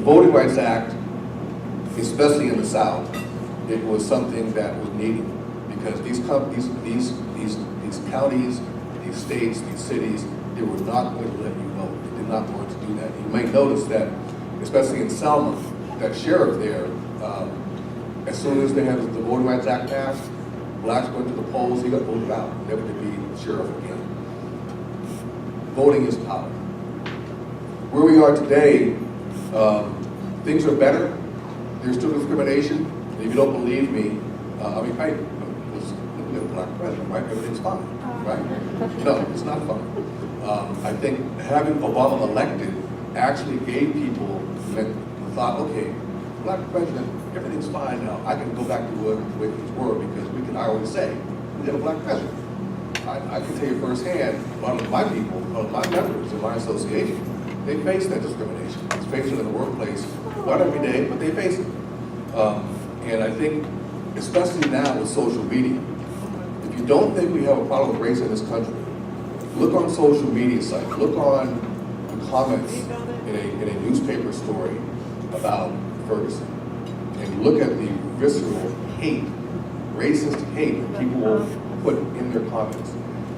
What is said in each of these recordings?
Voting Rights Act, especially in the South, it was something that was needed because these counties, these states, these cities, they were not going to let you vote. They did not want to do that. You may notice that, especially in Selma, that sheriff there, as soon as they had the Voting Rights Act passed, blacks went to the polls, he got voted out, never to be sheriff again. Voting is power. Where we are today, things are better. There's still discrimination. If you don't believe me, I was looking at a black president, right? Everything's fine, right? No, it's not fine. I think having Obama elected actually gave people the thought, okay, black president, everything's fine now. I can go back to the way things were because I always say, we have a black president. I can tell you firsthand, a lot of my people, a lot of my members in my association, they face that discrimination. It's faced it in the workplace, not every day, but they face it. And I think, especially now with social media, if you don't think we have a problem with race in this country, look on social media sites, look on the comments in a newspaper story about Ferguson, and look at the visceral hate, racist hate that people will put in their comments.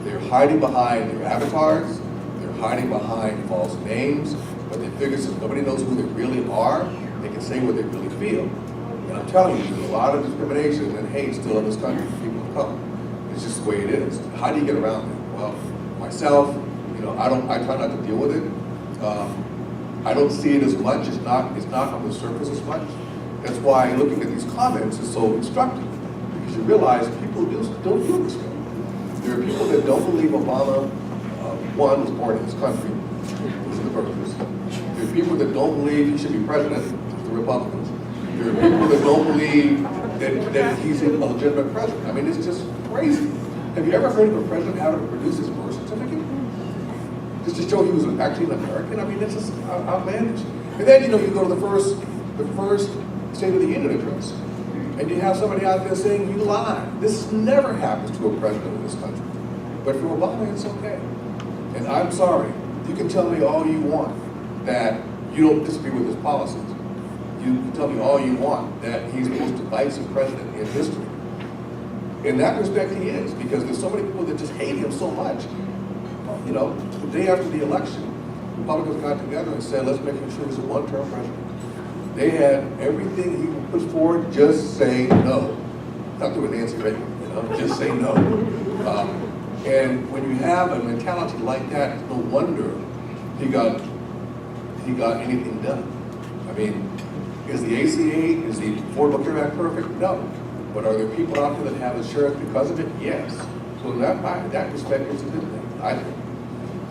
They're hiding behind their avatars, they're hiding behind false names, but they figure since nobody knows who they really are, they can say what they really feel. And I'm telling you, there's a lot of discrimination and hate still in this country for people of color. It's just the way it is. How do you get around it? Well, myself, I try not to deal with it. I don't see it as much. It's not on the surface as much. That's why looking at these comments is so instructive, because you realize people don't feel this way. There are people that don't believe Obama, one, was born in this country, which is the purpose. There are people that don't believe he should be president, the Republicans. There are people that don't believe that he's a legitimate president. I mean, it's just crazy. Have you ever heard of a president having to produce his birth certificate? Just to show he was actually an American? I mean, it's just outlandish. And then, you go to the first State of the Union address, and you have somebody out there saying, you lied. This never happens to a president in this country. But for Obama, it's okay. And I'm sorry, you can tell me all you want that you don't disagree with his policies. You can tell me all you want that he's the most divisive president in history. In that respect, he is, because there's so many people that just hate him so much. The day after the election, Republicans got together and said, let's make sure he's a one-term president. They had everything he puts forward, just say no. Not doing Nancy Reagan, just say no. And when you have a mentality like that, it's no wonder he got anything done. I mean, is the ACA, is the Affordable Care Act perfect? No. But are there people out there that have insurance because of it? Yes. So in that respect, it's a good thing, I think.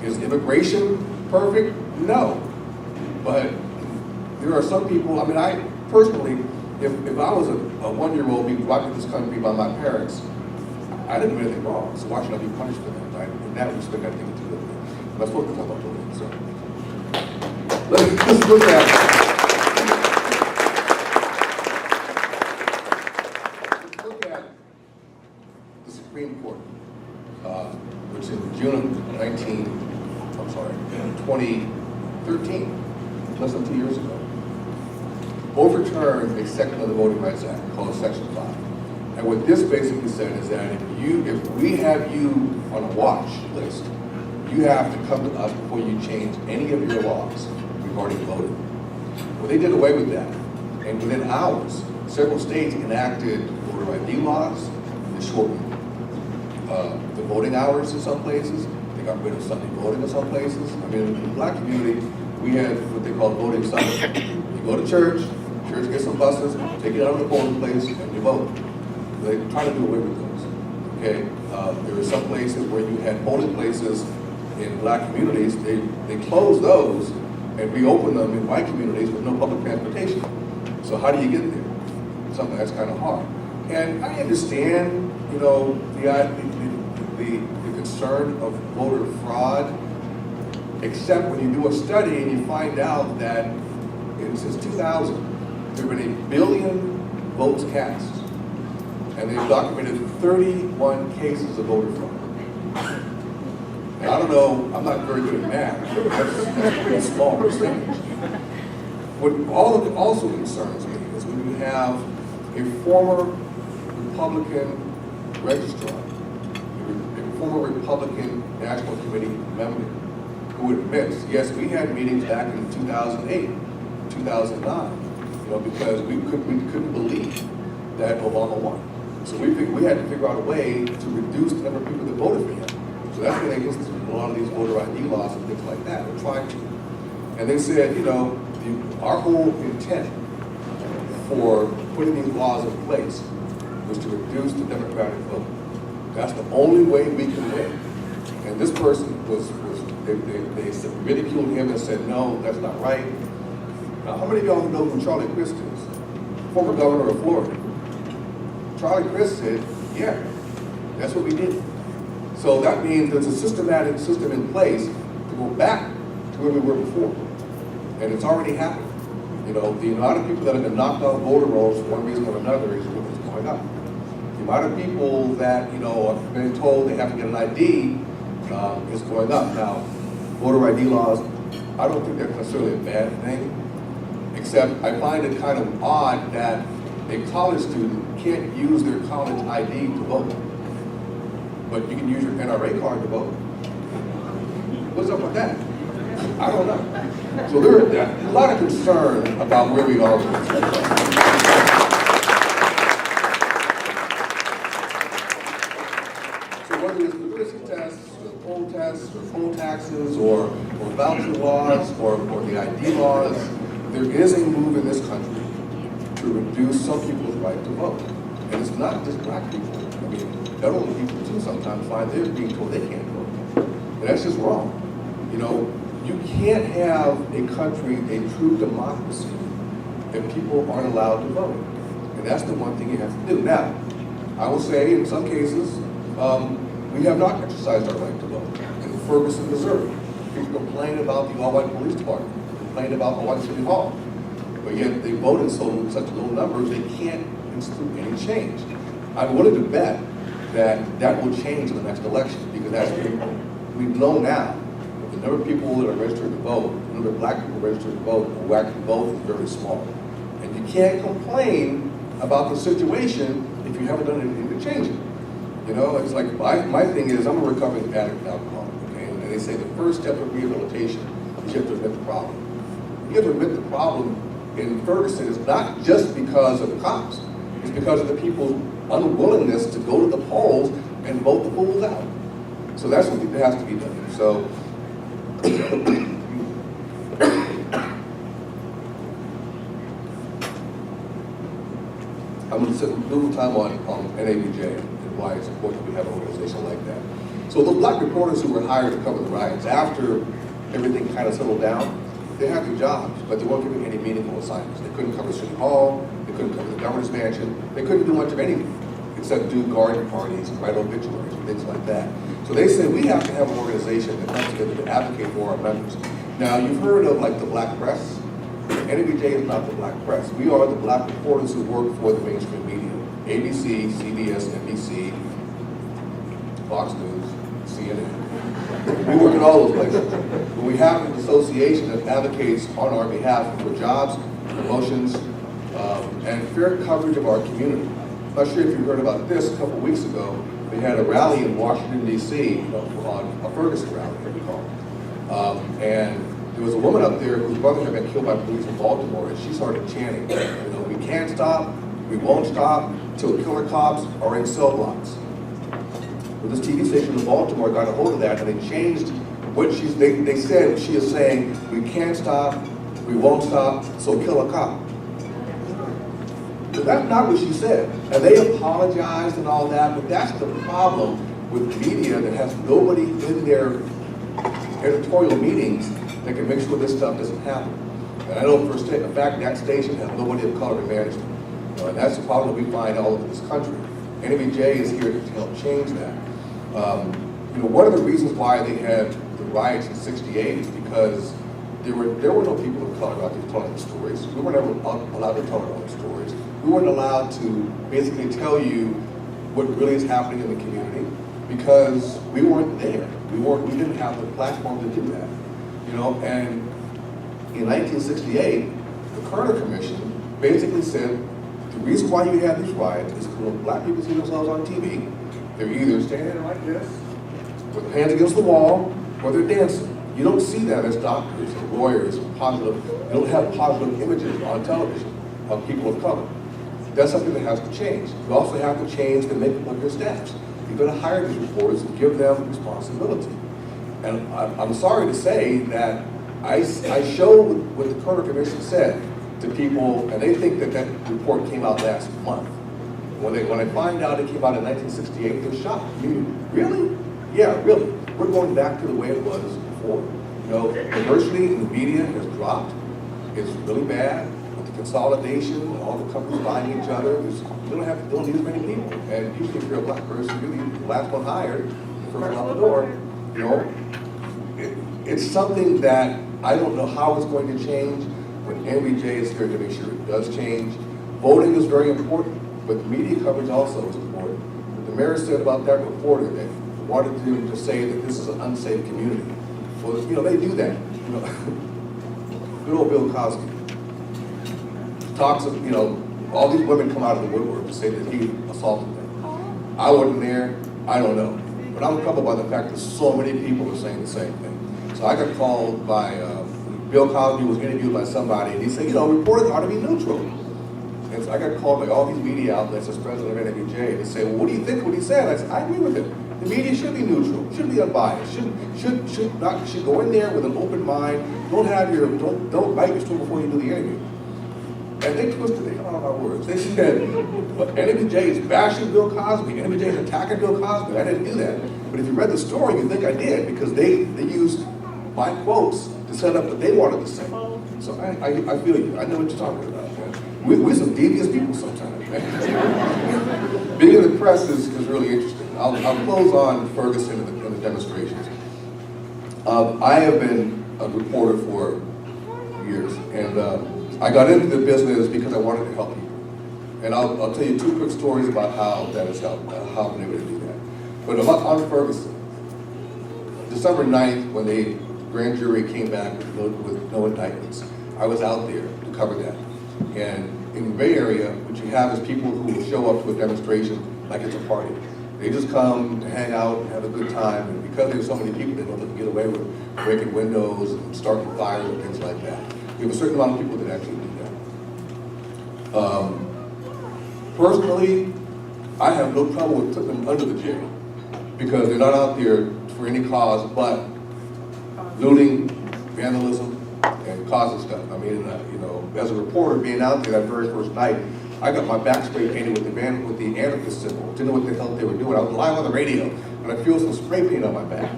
Is immigration perfect? No. But there are some people, I personally, if I was a one-year-old being brought to this country by my parents, I didn't do anything wrong, so why should I be punished for that? In that respect, I think it's a good thing. I'm not supposed to talk about bullying, so. Let's look at the Supreme Court, which in June of 2013, less than 2 years ago, overturned a section of the Voting Rights Act called Section 5. And what this basically said is that if we have you on a watch list, you have to come to us before you change any of your laws regarding voting. Well, they did away with that. And within hours, several states enacted voter ID laws that shortened the voting hours in some places. They got rid of Sunday voting in some places. I mean, in the black community, we had what they call voting Sunday. You go to church gets some buses, take it out of the polling place, and you vote. They try to do away with those. Okay, there were some places where you had polling places in black communities. They closed those and reopened them in white communities with no public transportation. So how do you get there? Something that's kind of hard. And I understand, the concern of voter fraud, except when you do a study and you find out that since 2000, there have been 1 billion votes cast, and they've documented 31 cases of voter fraud. And I don't know, I'm not very good at math, but that's a pretty small percentage. what also concerns me is when you have a former Republican registrar, a former Republican National Committee member, who admits, yes, we had meetings back in 2008, 2009, because we couldn't believe that Obama won. So we had to figure out a way to reduce the number of people that voted for him. So that's when they instituted a lot of these voter ID laws and things like that. We're trying to. And they said, our whole intent for putting these laws in place was to reduce the Democratic vote. That's the only way we can win. And this person they ridiculed him and said, no, that's not right. Now, how many of y'all know who Charlie Crist is? Former governor of Florida. Charlie Crist said, yeah, that's what we did. So that means there's a systematic system in place to go back to where we were before. And it's already happened. The amount of people that have been knocked off voter rolls for one reason or another is going up. The amount of people that, have been told they have to get an ID is going up. Now, voter ID laws, I don't think they're necessarily a bad thing, except I find it kind of odd that a college student can't use their college ID to vote, but you can use your NRA card to vote. What's up with that? I don't know. So there's a lot of concern about where we are with this. So whether it's the literacy tests, or poll tests, or poll taxes, or voucher laws, or the ID laws, there is a move in this country to reduce some people's right to vote. And it's not just black people. I mean, elderly people too sometimes find they're being told they can't vote. And that's just wrong. You can't have a country, a true democracy, if people aren't allowed to vote. And that's the one thing you have to do. Now, I will say in some cases, we have not exercised our right to vote. In Ferguson, Missouri, people complain about the all-white police department, complain about all-white city hall. But yet they vote in such low numbers, they can't institute any change. I'm willing to bet that will change in the next election, because as we know now, the number of people that are registered to vote, the number of black people registered to vote, who actually vote is very small. And you can't complain about the situation if you haven't done anything to change it. It's like, my thing is, I'm a recovering addict of alcohol, okay? And they say the first step of rehabilitation is you have to admit the problem. You have to admit the problem in Ferguson is not just because of the cops. It's because of the people's unwillingness to go to the polls and vote the fools out. So that's what has to be done. So, I'm going to spend a little time on NABJ and why it's important that we have an organization like that. So those black reporters who were hired to cover the riots, after everything kind of settled down, they had their jobs, but they weren't given any meaningful assignments. They couldn't cover City Hall, they couldn't cover the governor's mansion, they couldn't do much of anything except do garden parties and write obituaries and things like that. So they said we have to have an organization that comes together to advocate for our members. Now you've heard of like the black press. NABJ is not the black press. We are the black reporters who work for the mainstream media. ABC, CBS, NBC, Fox News, CNN. We work in all those places. But we have an association that advocates on our behalf for jobs, promotions, and fair coverage of our community. I'm not sure if you heard about this a couple weeks ago. They had a rally in Washington, D.C., on a Ferguson rally, as we call it. And there was a woman up there whose brother had been killed by police in Baltimore, and she started chanting, we can't stop, we won't stop, till killer cops are in cell blocks. Well, this TV station in Baltimore got a hold of that, and they changed what they said she is saying, we can't stop, we won't stop, so kill a cop. But that's not what she said. And they apologized and all that, but that's the problem with media that has nobody in their editorial meetings that can make sure this stuff doesn't happen. And I know for a fact that station has nobody of color in management. And that's the problem that we find all over this country. NABJ is here to help change that. One of the reasons why they had the riots in '68 is because there were no people of color out there telling the stories. We were never allowed to tell our own stories. We weren't allowed to basically tell you what really is happening in the community because we weren't there. We didn't have the platform to do that. And in 1968, Kerner Commission basically said the reason why you have these riots is because when black people see themselves on TV, they're either standing like this, with their hands against the wall, or they're dancing. You don't see that as doctors and lawyers and positive, you don't have positive images on television of people of color. That's something that has to change. You also have to change the makeup of your staffs. You've got to hire these reporters and give them responsibility. And I'm sorry to say that I showed what the Kerner Commission said to people, and they think that that report came out last month. When I find out it came out in 1968, they're shocked. Really? Yeah, really. We're going back to the way it was before. You know, diversity in the media has dropped. It's really bad. With the consolidation and all the companies buying each other, you don't need as many people. And usually if you're a black person, you're the last one hired, the first one out the door. You know, it's something that I don't know how it's going to change, but MLK is here to make sure it does change. Voting is very important, but media coverage also is important. What the mayor said about that reporter that wanted to say that this is an unsafe community. Well, you know, they do that. You know, good old Bill Cosby talks of, you know, all these women come out of the woodwork to say that he assaulted them. I wasn't there, I don't know. But I'm troubled by the fact that so many people are saying the same thing. So I got called by, Bill Cosby was interviewed by somebody, and he said, you know, reporters ought to be neutral. And so I got called by all these media outlets as president of MLK to say, well, what do you think of what he said? I said, I agree with him. The media should be neutral, should be unbiased, should go in there with an open mind. Don't bite your stool before you do the interview. And they twisted it, I don't know my words. They said, MLK is bashing Bill Cosby, MLK is attacking Bill Cosby. I didn't do that. But if you read the story, you think I did, because they used my quotes to set up what they wanted to say. So I feel you. I know what you're talking about, man. We're some devious people sometimes, man. Being in the press is really interesting. I'll close on Ferguson and the demonstrations. I have been a reporter for years, and I got into the business because I wanted to help people. And I'll tell you two quick stories about how that has helped, how I've been able to do that. But on Ferguson, December 9th, when the grand jury came back with no indictments, I was out there to cover that. And in the Bay Area, what you have is people who will show up to a demonstration like it's a party. They just come to hang out and have a good time, and because there's so many people, they know they can get away with breaking windows and starting fires and things like that. We have a certain amount of people that actually do that. Personally, I have no trouble with putting them under the jail because they're not out there for any cause but looting, vandalism, and causing stuff. I mean, you know, as a reporter being out there that very first night, I got my back spray painted with the anarchist symbol. Didn't know what the hell they were doing. I was live on the radio, and I feel some spray paint on my back.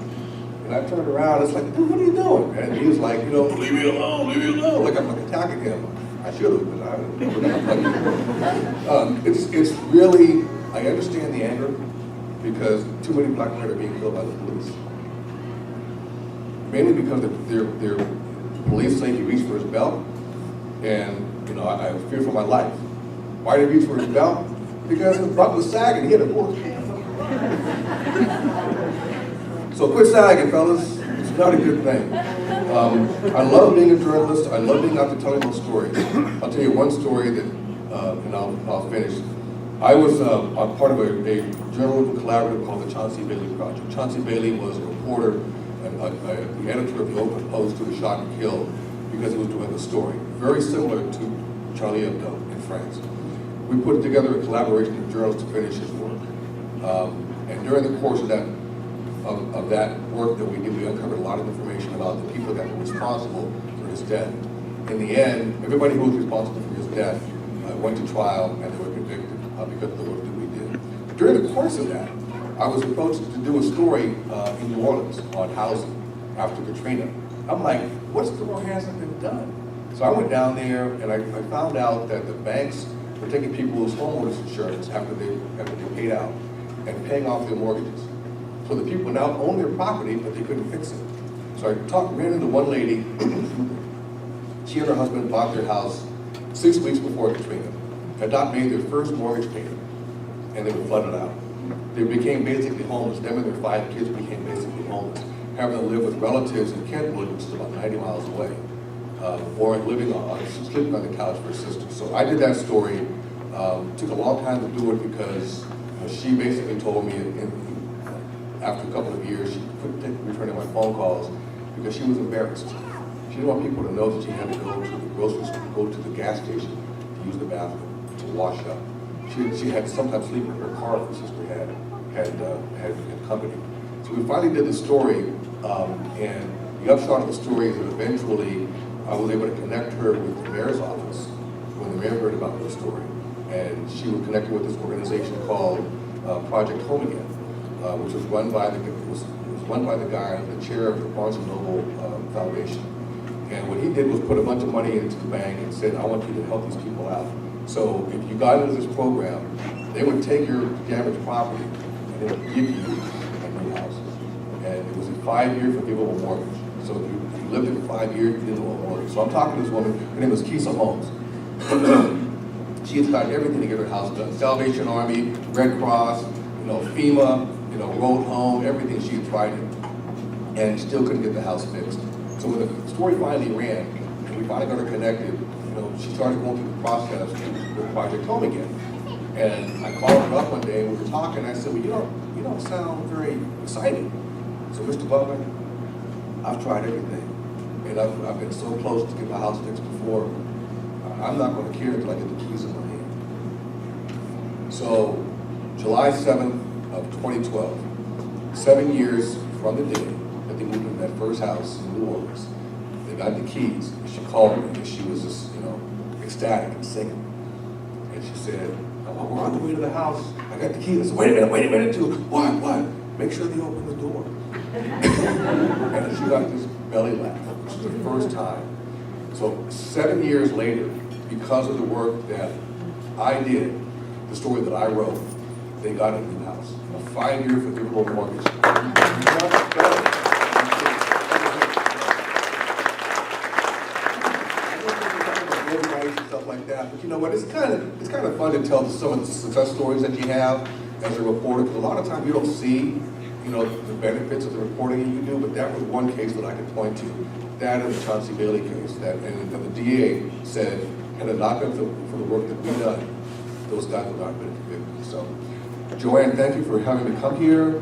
And I turned around, it's like, dude, what are you doing, man? And he was like, you know, leave me alone, like I'm like attacking him. I should have, but I didn't. It's really, I understand the anger because too many black men are being killed by the police. Mainly because their police say he reached for his belt, and you know, I fear for my life. Why did he reach for his belt? Because his butt was sagging, he had a bullet. So quit sagging, fellas. It's not a good thing. I love being a journalist. I love being out there telling those stories. I'll tell you one story that, and I'll finish. I was part of a journalism collaborative called the Chauncey Bailey Project. Chauncey Bailey was a reporter and the editor of the Open Post who was shot and killed because he was doing a story very similar to Charlie Hebdo in France. We put together a collaboration of journalists to finish his work. And during the course of that work that we did, we uncovered a lot of information about the people that were responsible for his death. In the end, everybody who was responsible for his death went to trial and they were convicted because of the work that we did. During the course of that, I was approached to do a story in New Orleans on housing after Katrina. I'm like, what still hasn't been done? So I went down there and I found out that the banks were taking people's homeowners insurance after they paid out and paying off their mortgages. So the people now own their property, but they couldn't fix it. So I ran into one lady. She and her husband bought their house 6 weeks before Katrina, had not made their first mortgage payment, and they were flooded out. They became basically homeless. Them and their 5 kids became basically homeless, having to live with relatives in Kentwood, which is about 90 miles away. or sleeping on the couch for her sister. So I did that story. Took a long time to do it because she basically told me after a couple of years she couldn't take returning my phone calls because she was embarrassed. She didn't want people to know that she had to go to the grocery store, go to the gas station to use the bathroom, to wash up. She had to sometimes sleep in her car if her sister had company. So we finally did the story, and the upshot of the story is that eventually I was able to connect her with the mayor's office when the mayor heard about the story. And she was connected with this organization called Project Home Again, which was run by the guy, the chair of the Barnes & Noble Foundation. And what he did was put a bunch of money into the bank and said, I want you to help these people out. So if you got into this program, they would take your damaged property and they would give you a new house. And it was a 5-year forgivable mortgage. So if you lived it for 5 years, you didn't owe a mortgage. So I'm talking to this woman, her name was Kisa Holmes. She had tried everything to get her house done. Salvation Army, Red Cross, FEMA, Road Home, everything. She had tried it. And still couldn't get the house fixed. So when the story finally ran, and we finally got her connected, she started going through the process with Project Home Again. And I called her up one day and we were talking, and I said, well, you don't sound very excited. So Mr. Butler, I've tried everything. And I've been so close to get my house fixed before. I'm not going to care until I get the keys in my hand. So July 7th of 2012, 7 years from the day that they moved into that first house in New Orleans, they got the keys. And she called me and she was just, ecstatic and singing. And she said, oh, we're on the way to the house. I got the keys. I said, wait a minute, too. What? Make sure they open the door. And she got this belly laugh, which is the first time. So 7 years later, because of the work that I did, the story that I wrote, they got a new house. A 5-year forgivable mortgage. Stuff like that, but you know what? It's kind of fun to tell some of the success stories that you have as a reporter. Because a lot of times you don't see, the benefits of the reporting you do. But that was one case that I could point to. That and the Chauncey Bailey case. And the DA said, had it not been for the work that we've done, those guys would not have been convicted. So, Joanne, thank you for having me come here.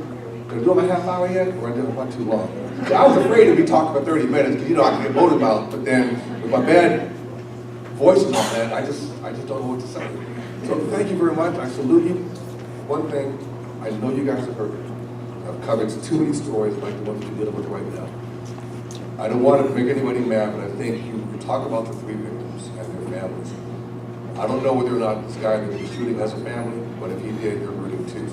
Did I do my half hour yet, or I did it not too long? See, I was afraid to be talking for 30 minutes because I can get motor mouth, but then with my bad voices on that, I just don't know what to say. So thank you very much. I salute you. One thing, I know you guys have heard it. I've covered too many stories like the ones you're dealing with right now. I don't want to make anybody mad, but I think you talk about the 3 victims and their families. I don't know whether or not this guy that was shooting has a family, but if he did, they're hurting too.